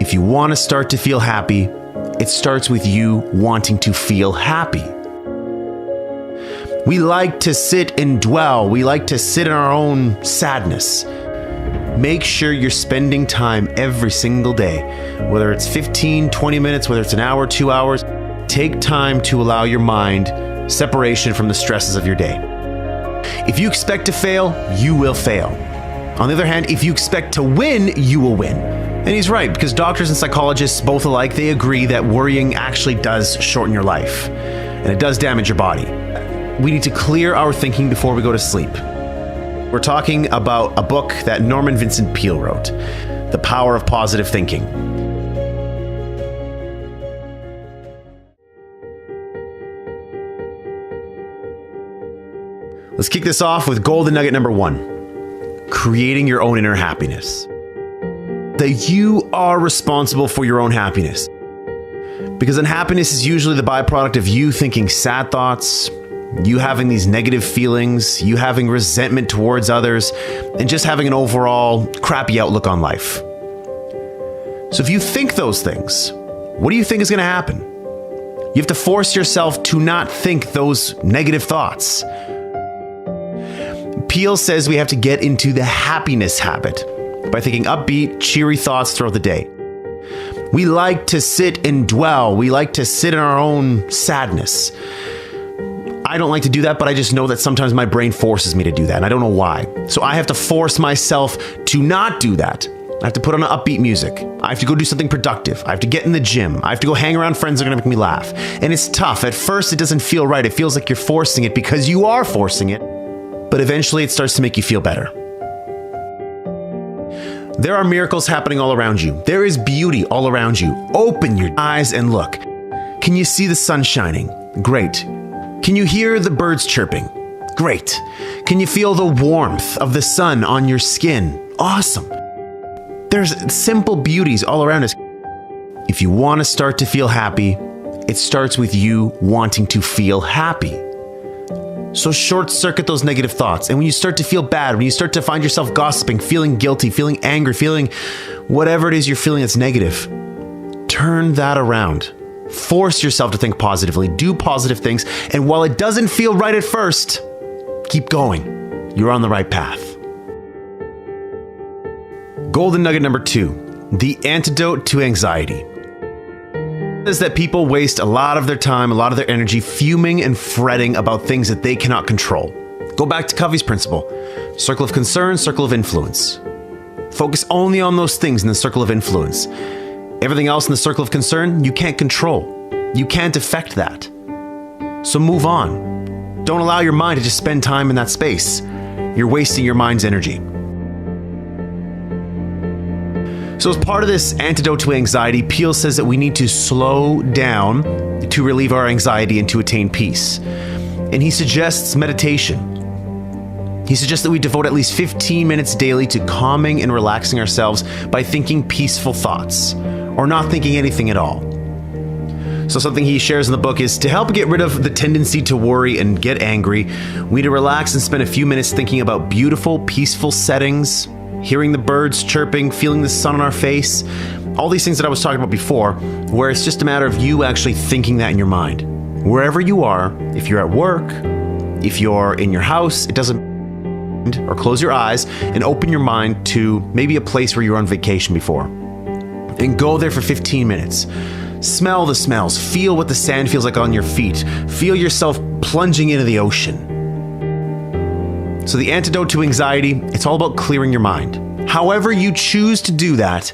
If you want to start to feel happy, it starts with you wanting to feel happy. We like to sit and dwell. We like to sit in our own sadness. Make sure you're spending time every single day, whether it's 15, 20 minutes, whether it's an hour, 2 hours. Take time to allow your mind separation from the stresses of your day. If you expect to fail, you will fail. On the other hand, if you expect to win, you will win. And he's right, because doctors and psychologists, both alike, they agree that worrying actually does shorten your life, and it does damage your body. We need to clear our thinking before we go to sleep. We're talking about a book that Norman Vincent Peale wrote, The Power of Positive Thinking. Let's kick this off with golden nugget number 1, creating your own inner happiness. That you are responsible for your own happiness. Because unhappiness is usually the byproduct of you thinking sad thoughts, you having these negative feelings, you having resentment towards others, and just having an overall crappy outlook on life. So if you think those things, what do you think is going to happen? You have to force yourself to not think those negative thoughts. Peale says we have to get into the happiness habit by thinking upbeat, cheery thoughts throughout the day. We like to sit and dwell. We like to sit in our own sadness. I don't like to do that, but I just know that sometimes my brain forces me to do that, and I don't know why. So I have to force myself to not do that. I have to put on upbeat music. I have to go do something productive. I have to get in the gym. I have to go hang around friends that are going to make me laugh. And it's tough. At first, it doesn't feel right. It feels like you're forcing it because you are forcing it. But eventually, it starts to make you feel better. There are miracles happening all around you. There is beauty all around you. Open your eyes and look. Can you see the sun shining? Great. Can you hear the birds chirping? Great. Can you feel the warmth of the sun on your skin? Awesome. There's simple beauties all around us. If you want to start to feel happy, it starts with you wanting to feel happy. So short circuit those negative thoughts. And when you start to feel bad, when you start to find yourself gossiping, feeling guilty, feeling angry, feeling whatever it is you're feeling that's negative, turn that around. Force yourself to think positively, do positive things. And while it doesn't feel right at first, keep going. You're on the right path. Golden nugget number 2, the antidote to anxiety. Is that people waste a lot of their time, a lot of their energy fuming and fretting about things that they cannot control. Go back to Covey's principle. Circle of concern, circle of influence. Focus only on those things in the circle of influence. Everything else in the circle of concern, you can't control. You can't affect that. So move on. Don't allow your mind to just spend time in that space. You're wasting your mind's energy. So as part of this antidote to anxiety, Peale says that we need to slow down to relieve our anxiety and to attain peace. And he suggests meditation. He suggests that we devote at least 15 minutes daily to calming and relaxing ourselves by thinking peaceful thoughts, or not thinking anything at all. So something he shares in the book is to help get rid of the tendency to worry and get angry, we need to relax and spend a few minutes thinking about beautiful, peaceful settings, hearing the birds chirping, feeling the sun on our face, all these things that I was talking about before, where it's just a matter of you actually thinking that in your mind. Wherever you are, if you're at work, if you're in your house, it doesn't, or close your eyes and open your mind to maybe a place where you were on vacation before. And go there for 15 minutes. Smell the smells, feel what the sand feels like on your feet, feel yourself plunging into the ocean. So the antidote to anxiety, it's all about clearing your mind. However you choose to do that,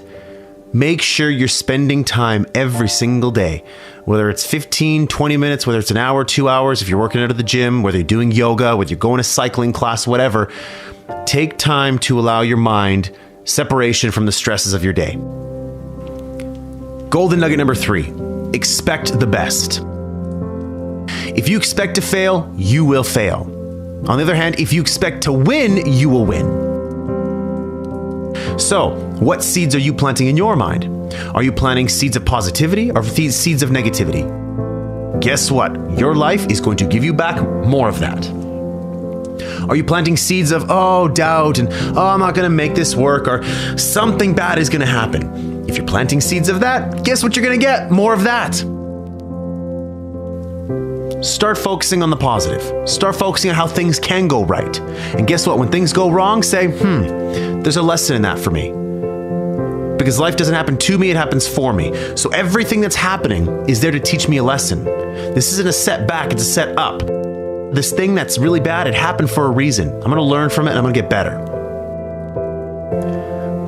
make sure you're spending time every single day, whether it's 15, 20 minutes, whether it's an hour, 2 hours, if you're working out at the gym, whether you're doing yoga, whether you're going to cycling class, whatever, take time to allow your mind separation from the stresses of your day. Golden nugget number 3, expect the best. If you expect to fail, you will fail. On the other hand, if you expect to win, you will win. So, what seeds are you planting in your mind? Are you planting seeds of positivity or seeds of negativity? Guess what? Your life is going to give you back more of that. Are you planting seeds of, doubt and, I'm not going to make this work, or something bad is going to happen? If you're planting seeds of that, guess what you're going to get? More of that. Start focusing on the positive. Start focusing on how things can go right. And guess what? When things go wrong, say, there's a lesson in that for me. Because life doesn't happen to me, it happens for me. So everything that's happening is there to teach me a lesson. This isn't a setback, it's a set up. This thing that's really bad, it happened for a reason. I'm going to learn from it and I'm going to get better.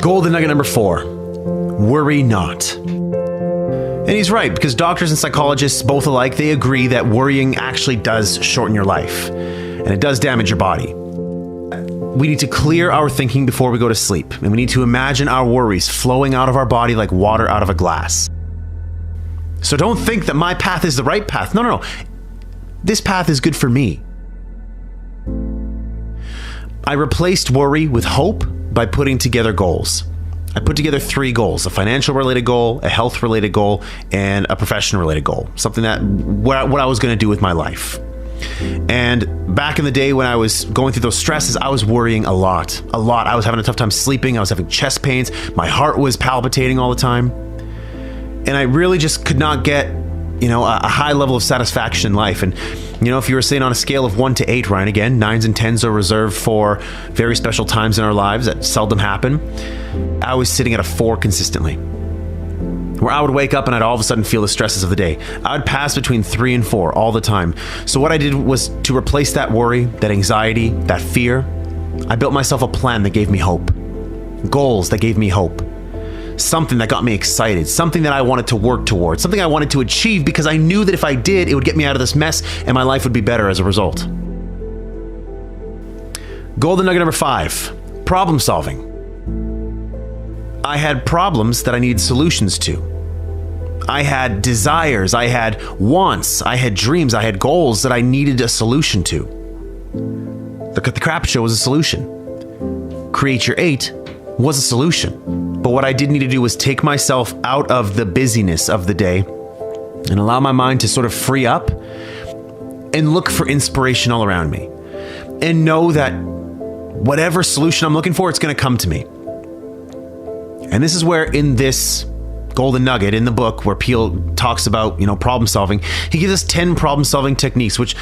Golden nugget number 4, worry not. And he's right, because doctors and psychologists, both alike, they agree that worrying actually does shorten your life, and it does damage your body. We need to clear our thinking before we go to sleep, and we need to imagine our worries flowing out of our body like water out of a glass. So don't think that my path is the right path. No. This path is good for me. I replaced worry with hope by putting together goals. I put together 3 goals: a financial related goal, a health related goal, and a professional related goal. Something that what I was going to do with my life. And back in the day when I was going through those stresses, I was worrying a lot. I was having a tough time sleeping. I was having chest pains. My heart was palpitating all the time. And I really just could not get, a high level of satisfaction in life. And, if you were saying on a scale of 1 to 8, Ryan, again, 9s and 10s are reserved for very special times in our lives that seldom happen. I was sitting at a 4 consistently, where I would wake up and I'd all of a sudden feel the stresses of the day. I would pass between 3 and 4 all the time. So what I did was to replace that worry, that anxiety, that fear. I built myself a plan that gave me hope, goals that gave me hope, something that got me excited, something that I wanted to work towards, something I wanted to achieve because I knew that if I did, it would get me out of this mess and my life would be better as a result. Golden nugget number 5, problem solving. I had problems that I needed solutions to. I had desires, I had wants, I had dreams, I had goals that I needed a solution to. The Crap Show was a solution. Create Your 8 was a solution. But what I did need to do was take myself out of the busyness of the day and allow my mind to sort of free up and look for inspiration all around me. And know that whatever solution I'm looking for, it's going to come to me. And this is where in this golden nugget in the book where Peele talks about, problem solving, he gives us 10 problem solving techniques, which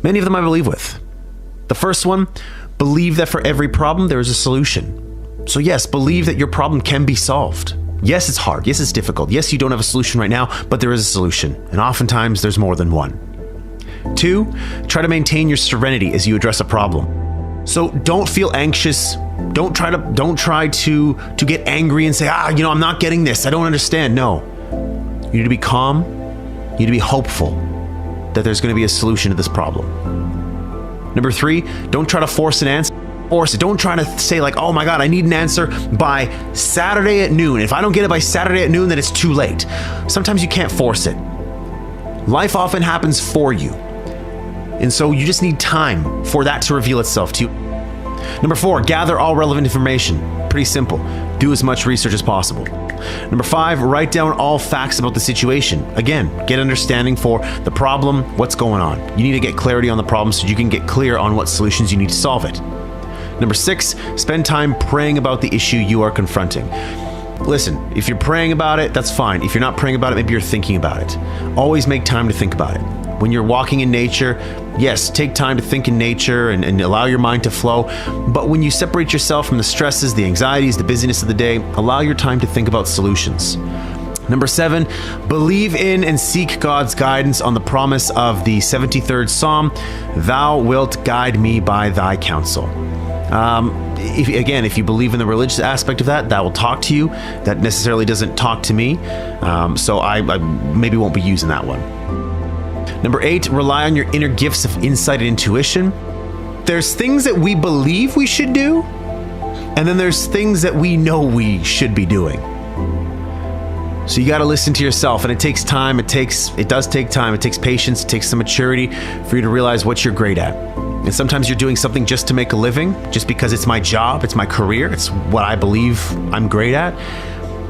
many of them I believe with. The first one, believe that for every problem there is a solution. So yes, believe that your problem can be solved. Yes, it's hard. Yes, it's difficult. Yes, you don't have a solution right now, but there is a solution. And oftentimes there's more than one. 2, try to maintain your serenity as you address a problem. So don't feel anxious. Don't try to get angry and say, I'm not getting this. I don't understand. No. You need to be calm. You need to be hopeful that there's going to be a solution to this problem. Number 3, don't try to force an answer. Don't try to say oh my God, I need an answer by Saturday at noon. If I don't get it by Saturday at noon, then it's too late. Sometimes you can't force it. Life often happens for you. And so you just need time for that to reveal itself to you. Number 4, gather all relevant information. Pretty simple. Do as much research as possible. Number 5, write down all facts about the situation. Again, get understanding for the problem, what's going on. You need to get clarity on the problem so you can get clear on what solutions you need to solve it. Number 6, spend time praying about the issue you are confronting. Listen, if you're praying about it, that's fine. If you're not praying about it, maybe you're thinking about it. Always make time to think about it. When you're walking in nature, yes, take time to think in nature and allow your mind to flow. But when you separate yourself from the stresses, the anxieties, the busyness of the day, allow your time to think about solutions. Number 7, believe in and seek God's guidance on the promise of the 73rd Psalm, "Thou wilt guide me by thy counsel." If you believe in the religious aspect of that will talk to you. That necessarily doesn't talk to me. So I maybe won't be using that one. Number 8, rely on your inner gifts of insight and intuition. There's things that we believe we should do, and then there's things that we know we should be doing. So you got to listen to yourself, and it takes time. It does take time. It takes patience. It takes some maturity for you to realize what you're great at. And sometimes you're doing something just to make a living, just because it's my job, it's my career, it's what I believe I'm great at.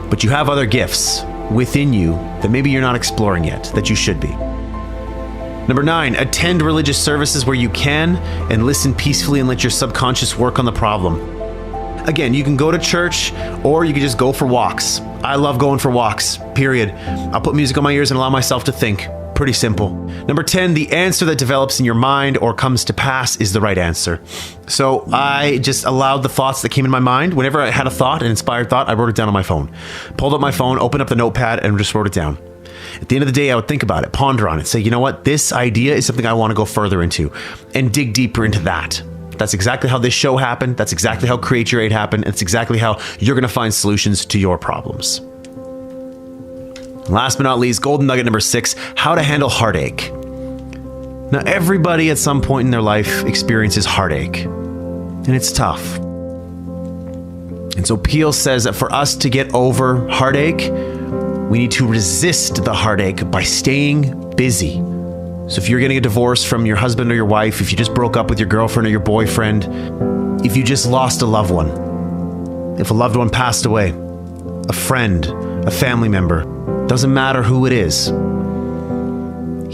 But you have other gifts within you that maybe you're not exploring yet, that you should be. Number 9, attend religious services where you can and listen peacefully and let your subconscious work on the problem. Again, you can go to church or you can just go for walks. I love going for walks, period. I'll put music on my ears and allow myself to think. Pretty simple. Number 10, the answer that develops in your mind or comes to pass is the right answer. So I just allowed the thoughts that came in my mind. Whenever I had a thought, an inspired thought, I wrote it down on my phone. Pulled up my phone, opened up the notepad, and just wrote it down. At the end of the day, I would think about it, ponder on it, say, you know what, this idea is something I want to go further into and dig deeper into that. That's exactly how this show happened. That's exactly how Create Your 8 happened. It's exactly how you're going to find solutions to your problems. Last but not least, golden nugget number 6, how to handle heartache. Now, everybody at some point in their life experiences heartache, and it's tough. And so Peel says that for us to get over heartache, we need to resist the heartache by staying busy. So if you're getting a divorce from your husband or your wife, if you just broke up with your girlfriend or your boyfriend, if you just lost a loved one, if a loved one passed away, a friend, a family member, doesn't matter who it is.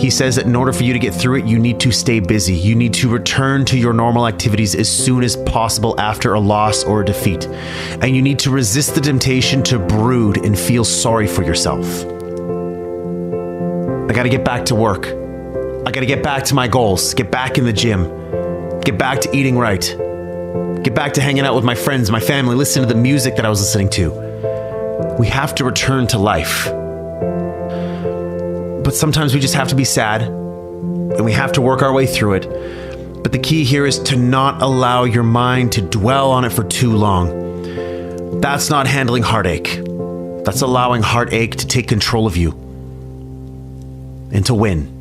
He says that in order for you to get through it, you need to stay busy. You need to return to your normal activities as soon as possible after a loss or a defeat. And you need to resist the temptation to brood and feel sorry for yourself. I got to get back to work. I got to get back to my goals, get back in the gym, get back to eating right, get back to hanging out with my friends, my family, listening to the music that I was listening to. We have to return to life. But sometimes we just have to be sad and we have to work our way through it. But the key here is to not allow your mind to dwell on it for too long. That's not handling heartache. That's allowing heartache to take control of you and to win.